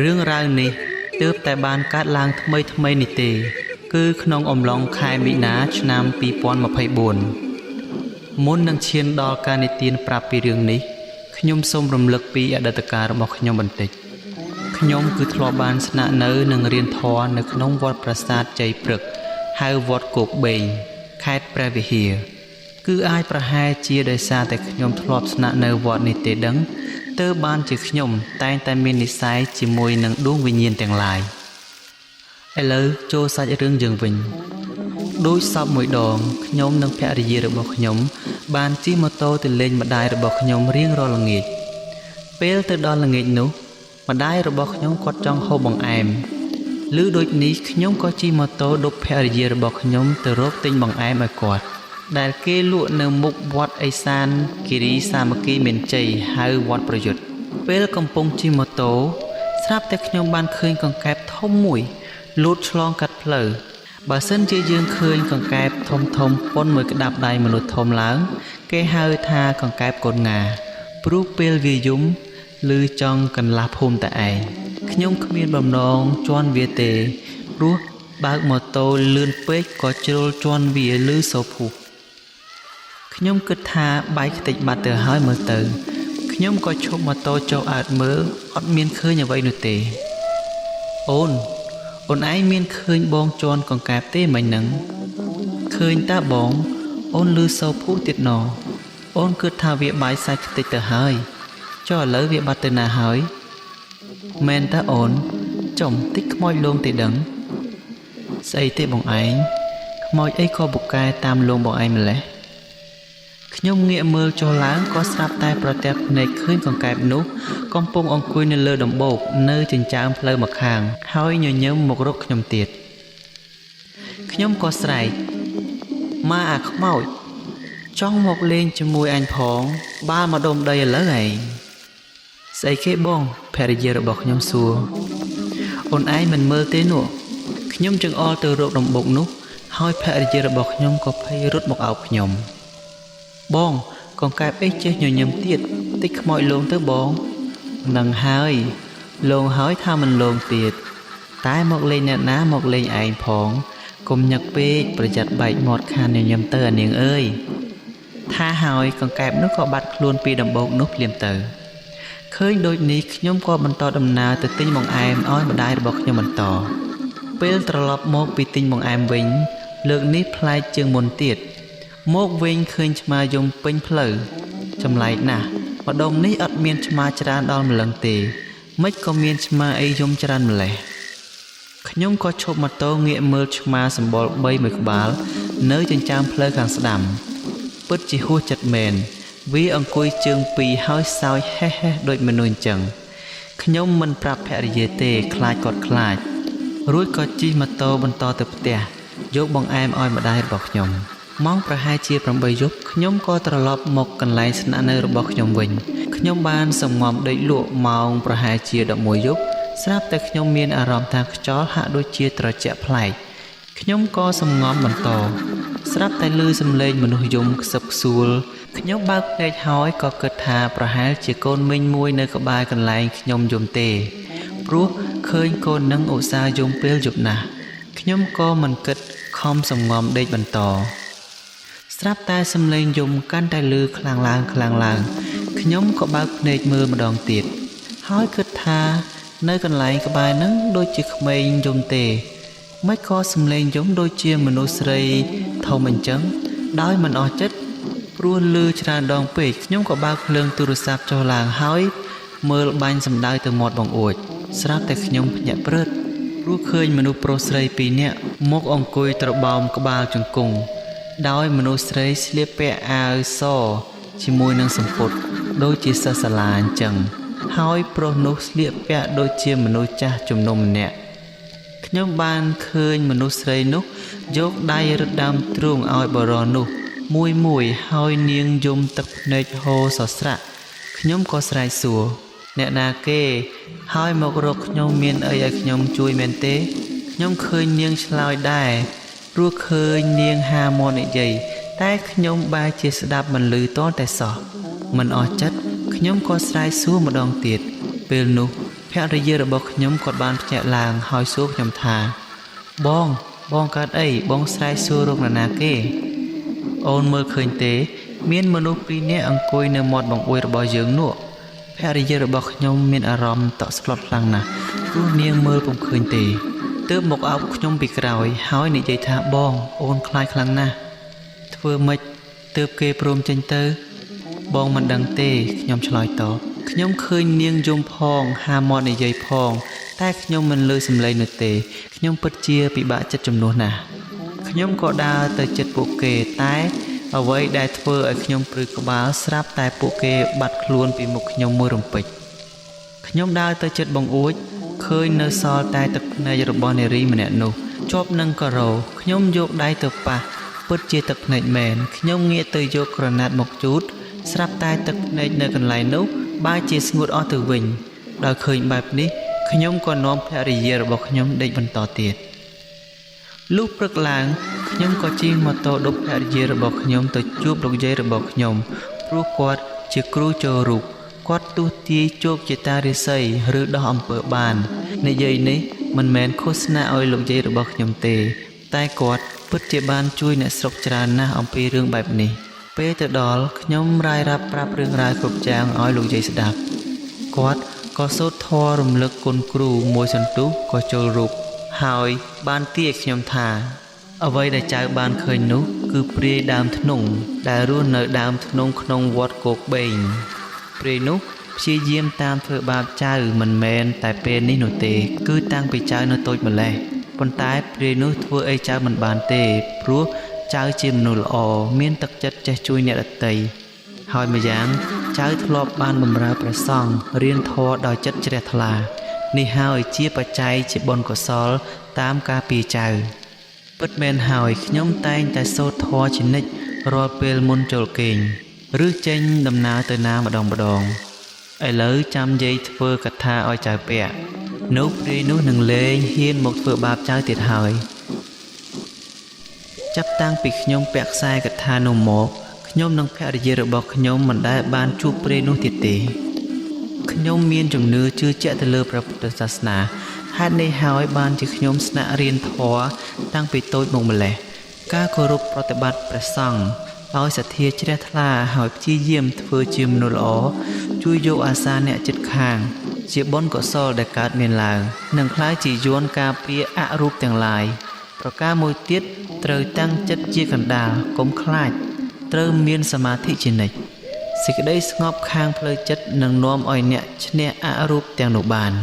រឿងរ៉ាវនេះទើបតែបានកើតឡើងថ្មីនេះទេគឺក្នុងអំឡុងខែមីនាឆ្នាំ2024មុននឹងឈានដល់ការនិទានប្រាប់ពីរឿងនេះខ្ញុំសូមរំលឹកពីអតីតកាលរបស់ខ្ញុំបន្តិចខ្ញុំគឺធ្លាប់បានស្នាក់នៅនិងរៀនធម៌នៅក្នុងវត្តប្រាសាទជ័យព្រឹកហៅវត្តគោកបេងខេត្តព្រះវិហារគឺអាចប្រហែលជាដោយសារតែខ្ញុំធ្លាប់ស្នាក់នៅវត្តនេះទេដឹងទើបបានជាខ្ញុំតែងតែមាននិស្ស័យជាមួយនឹងដួងវិញ្ញាណទាំងឡាយឥឡូវចូលសាច់រឿងយើងវិញដូចសពមួយដងខ្ញុំនិងភរិយារបស់ខ្ញុំបានជិះម៉ូតូទៅលេងម្ដាយរបស់ខ្ញុំរៀងរាល់ល្ងាចពេលទៅដល់ល្ងាចនោះម្ដាយរបស់ខ្ញុំគាត់ចង់ហូបបង្អែមឮដូចនេះខ្ញុំក៏ជិះម៉ូតូឌុបភរិយារបស់ខ្ញុំទៅរកទិញបង្អែមឲ្យគាត់ដែលគេលក់នៅមុខវត្តអេសានគិរីសាមគ្គីមានជ័យហៅវត្តប្រយុទ្ធពេលកំពុងជិះម៉ូតូស្រាប់តែខ្ញុំបានឃើញកង្កែបធំមួយលូតឆ្លងកាត់ផ្លូវបើសិនជាយើងឃើញកង្កែបធំប៉ុនមួយក្តាប់ដៃមនុស្សធំឡើងគេហៅថាកង្កែបកូនងាព្រោះពេលវាយំឬចង់កន្លះភូមិតែឯងខ្ញុំគ្មានបំណងជន់វាទេព្រោះបើកម៉ូតូលឿនពេកក៏ជ្រុលជន់វាឬសូភុះខ្ញុំគិតថាបែកខ្ទេចបាត់ទៅហើយមើលទៅខ្ញុំក៏ឈប់ម៉ូតូចុះអើតមើលអត់មានឃើញអ្វីនោះទេអូនឯងមានឃើញបងជន់កង្កែបទេមិញហ្នឹងឃើញតាបងអូនឮសូភុះទៀតណអូនគិតថាវាបាយសាច់ខ្ទេចទៅហើយចុះឥឡូវវាបាត់ទៅណាហើយមែនតាអូនចំតិចខ្មោចលងទេដឹងស្អីទេបងឯងខ្មោចអីក៏ពូកែតាមលងបងឯងម្លេះខ្ញុំងាកមើលចុះឡើងក៏ស្រាប់តែប្រទះភ្នែកឃើញកង្កែបនោះកំពុងអង្គុយនៅលើដំបូកនៅចិញ្ចើមផ្លូវម្ខាងហើយញញឹមមករកខ្ញុំទៀតខ្ញុំក៏ស្រែកម៉ាអាខ្មោចចង់មកលេងជាមួយអញផងបាល់មកដុំដីឥឡូវឯងស្អីគេបងភរិយារបស់ខ្ញុំសួរអូនឯងមិនមើលទេនោះខ្ញុំចង្អុលទៅរកដំបូកនោះហើយភរិយារបស់ខ្ញុំក៏ភ័យរត់មកអោបខ្ញុំបងកង្កែបអីចេះញញឹមទៀតតិចខ្មោចលងទៅបងនឹងហើយលងហើយថាមិនលងទៀតតែមកលេងអ្នកណាមកលេងឯងផងកុំញឹកពេកប្រយ័ត្នបែកមាត់ខានញញឹមទៅអានាងអើយថាហើយកង្កែបនោះក៏បាត់ខ្លួនពីដំបូកនោះភ្លាមទៅឃើញដូចនេះខ្ញុំក៏បន្តដំណើរទៅទិញបង្អែមឲ្យម្ដាយរបស់ខ្ញុំបន្តពេលត្រឡប់មកពីទិញបង្អែមវិញលើកនេះប្លែកជាងមុនទៀតមកវិញឃើញឆ្មាយំពេញផ្លូវចម្លែកណាស់ម្ដុំនេះអត់មានឆ្មាច្រើនដល់ម្លឹងទេមិនក៏មានឆ្មាអីយំច្រើនម្លេះខ្ញុំក៏ឈប់ម៉ូតូងាកមើលឆ្មាសម្បុរ3មួយក្បាលនៅចិញ្ចើមផ្លូវខាងស្ដាំពិតជាហួសចិត្តមែនវាអង្គុយជើងពីរហើយសើចហេះដូចមនុស្សអញ្ចឹងខ្ញុំមិនប្រាប់ភរិយាទេខ្លាចគាត់ខ្លាចរួចក៏ជិះម៉ូតូបន្តទៅផ្ទះយកបង្អែមឲ្យម្ដាយរបស់ខ្ញុំម៉ោងប្រហែលជា8យប់ខ្ញុំក៏ត្រឡប់មកកន្លែងស្នាក់នៅរបស់ខ្ញុំវិញខ្ញុំបានសម្ងំដេកលក់ម៉ោងប្រហែលជា11យប់ស្រាប់តែខ្ញុំមានអារម្មណ៍ថាខ្យល់ហាក់ដូចជាត្រជាក់ប្លែកខ្ញុំក៏សម្ងំបន្តស្រាប់តែឮសំឡេងមនុស្សយំខ្សឹបខ្សួលខ្ញុំបើកភ្នែកហើយក៏គិតថាប្រហែលជាកូនមីងមួយនៅក្បែរកន្លែងខ្ញុំយំទេព្រោះឃើញកូននឹងឧស្សាហ៍យំពេលយប់ណាស់ខ្ញុំក៏មិនគិតខំសម្ងំដេកបន្តស្រាប់តែសំឡេងយំកាន់តែលឺខ្លាំងឡើងខ្ញុំក៏បើកភ្នែកមើលម្ដងទៀតហើយគិតថានៅកន្លែងក្បែរហ្នឹងដូចជាក្មេងយំទេមិនក៏សំឡេងយំដូចជាមនុស្សស្រីធំអញ្ចឹងដោយមិនអស់ចិត្តព្រោះលឺច្រើនដងពេកខ្ញុំក៏បើកភ្លើងទូរស័ព្ទចុះឡើងហើយមើលបាញ់សម្ដៅទៅមាត់បង្អួចស្រាប់តែខ្ញុំភ្ញាក់ព្រឹតព្រោះឃើញមនុស្សប្រុសស្រីពីរនាក់មកអង្គុយត្របោមក្បាលជង្គង់ដោយមនុស្សស្រីស្លៀកពាក់អាវសជាមួយនឹងសំពត់ដូចជាសិស្សសាលាអញ្ចឹងហើយប្រុសនោះស្លៀកពាក់ដូចជាមនុស្សចាស់ជំនុំម្នាក់ខ្ញុំបានឃើញមនុស្សស្រីនោះយកដៃរឹតដើមទ្រូងឲ្យបរិសនោះមួយហើយនាងយំទឹកភ្នែកហូរសស្រាក់ខ្ញុំក៏ស្រែកសួរអ្នកណាគេហើយមករកខ្ញុំមានអីឲ្យខ្ញុំជួយមែនទេខ្ញុំឃើញនាងឆ្លើយដែរព្រោះឃើញនាងហាមាត់និយាយតែខ្ញុំបែរជាស្ដាប់មិនឮទាល់តែសោះមិនអស់ចិត្តខ្ញុំក៏ស្រែកសួរម្ដងទៀតពេលនោះ ភរិយារបស់ខ្ញុំក៏បានភ្ញាក់ឡើងហើយសួរខ្ញុំថាបងកើតអីបងស្រែកសួររកនរណាគេអូនមើលឃើញទេមានមនុស្សពីរនាក់អង្គុយនៅមាត់បង្អួចរបស់យើងនោះភរិយារបស់ខ្ញុំមានអារម្មណ៍តក់ស្លុតខ្លាំងណាស់ព្រោះនាងមើលពុំឃើញទេទើបមកអោបខ្ញុំពីក្រោយហើយនិយាយថាបងអូនខ្លាចខ្លាំងណាស់ធ្វើម៉េចទើបគេព្រមចេញទៅបងមិនដឹងទេខ្ញុំឆ្លើយតបខ្ញុំឃើញនាងយំផងហាមាត់និយាយផងតែខ្ញុំមិនលើសំឡេងនោះទេខ្ញុំពិតជាពិបាកចិត្តជំនួសណាស់ខ្ញុំក៏ដើរទៅជិតពួកគេតែអ្វីដែលធ្វើឲ្យខ្ញុំព្រឺក្បាលស្រាប់តែពួកគេបាត់ខ្លួនពីមុខខ្ញុំមួយរំពេចខ្ញុំដើរទៅជិតបង្អួចឃើញនៅសល់តែទឹកភ្នែករបស់នារីម្នាក់នោះជាប់នឹងការ៉ូខ្ញុំយកដៃទៅប៉ះពិតជាទឹកភ្នែកមែនខ្ញុំងាកទៅយកក្រណាត់មកជូតស្រាប់តែទឹកភ្នែកនៅកន្លែងនោះបែរជាស្ងួតអស់ទៅវិញដោយឃើញបែបនេះខ្ញុំក៏នាំភរិយារបស់ខ្ញុំដេកបន្តទៀតលុះព្រឹកឡើងខ្ញុំក៏ជិះម៉ូតូដប់ភរិយារបស់ខ្ញុំទៅជួបលោកយាយរបស់ខ្ញុំព្រោះគាត់ជាគ្រូចូលរូបគាត់ទស្សន៍ទាយជោគជាតារាសីឬដោះអំពើបាននិយាយនេះមិនមែនឃោសនាឲ្យលោកយាយរបស់ខ្ញុំទេតែគាត់ពិតជាបានជួយអ្នកស្រុកច្រើនណាស់អំពីរឿងបែបនេះពេលទៅដល់ខ្ញុំរាយរាប់ប្រាប់រឿងរ៉ាវគ្រប់យ៉ាងឲ្យលោកយាយស្ដាប់គាត់ក៏សូត្រធម៌រំលឹកគុណគ្រូមួយសន្ទុះក៏ចូលរូបហើយបានទាយខ្ញុំថាអ្វីដែលចៅបានឃើញនោះគឺព្រាយដើមធ្នង់ដែលរស់នៅដើមធ្នង់ក្នុងវត្តគោកបែងព្រាយនោះព្យាយាមតាមធ្វើបាបចៅមិនមែនតែពេលនេះនោះទេគឺតាំងពីចៅនៅតូចម្លេះប៉ុន្តែព្រាយនោះធ្វើអីចៅមិនបានទេព្រោះចៅជាមនុស្សល្អមានទឹកចិត្តចេះជួយអ្នកដទៃហើយម្យ៉ាងចៅធ្លាប់បានបម្រើព្រះសង្ឃរៀនធម៌ដោយចិត្តជ្រះថ្លានេះហើយជាបច្ច័យជាបុណ្យកុសលតាមការពារចៅពិតមែនហើយខ្ញុំតែងតែសូត្រធម៌ជានិច្ចរាល់ពេលមុនចូលគេងឬចេញដំណើរទៅណាម្ដងឥឡូវចាំយាយធ្វើកថាឲ្យចៅពាក់នៅព្រាយនោះនឹងលែងហ៊ានមកធ្វើបាបចៅទៀតហើយចាប់តាំងពីខ្ញុំពាក់ខ្សែកថានោះមកខ្ញុំនិងភរិយារបស់ខ្ញុំមិនដែលបានជួបព្រាយនោះទៀតទេខ្ញុំមានជំនឿជឿជាក់ទៅលើព្រះពុទ្ធសាសនាហេតុនេះហើយបានជាខ្ញុំស្នាក់រៀនធម៌តាំងពីតូចមកម្ល៉េះការគោរពប្រតិបត្តិព្រះសង្ឃដោយសទ្ធាជ្រះថ្លាហើយព្យាយាមធ្វើជាមនុស្សល្អជួយយកអាសាអ្នកជិតខាងជាបុណ្យកុសលដែលកើតមានឡើងនិងក្លាយជាយន្តការពារអរូបទាំងឡាយប្រការមួយទៀតត្រូវតាំងចិត្តជាកណ្ដាលកុំខ្លាចត្រូវមានសមាធិជានិច្ចសេចក្តីស្ងប់ខាងផ្លូវចិត្តនឹងនាំឲ្យអ្នកឈ្នះអរូបទាំងនោះបាន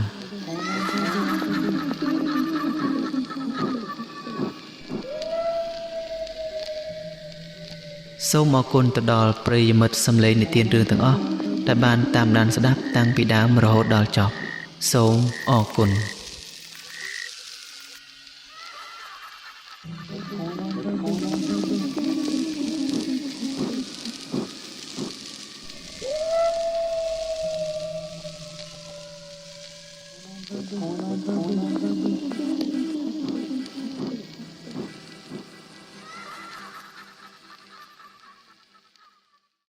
សូមអរគុណទៅដល់ប្រិយមិត្តសំឡេងនិទានរឿងទាំងអស់ដែលបានតាមដានស្ដាប់តាំងពីដើមរហូតដល់ចប់សូមអរគុណ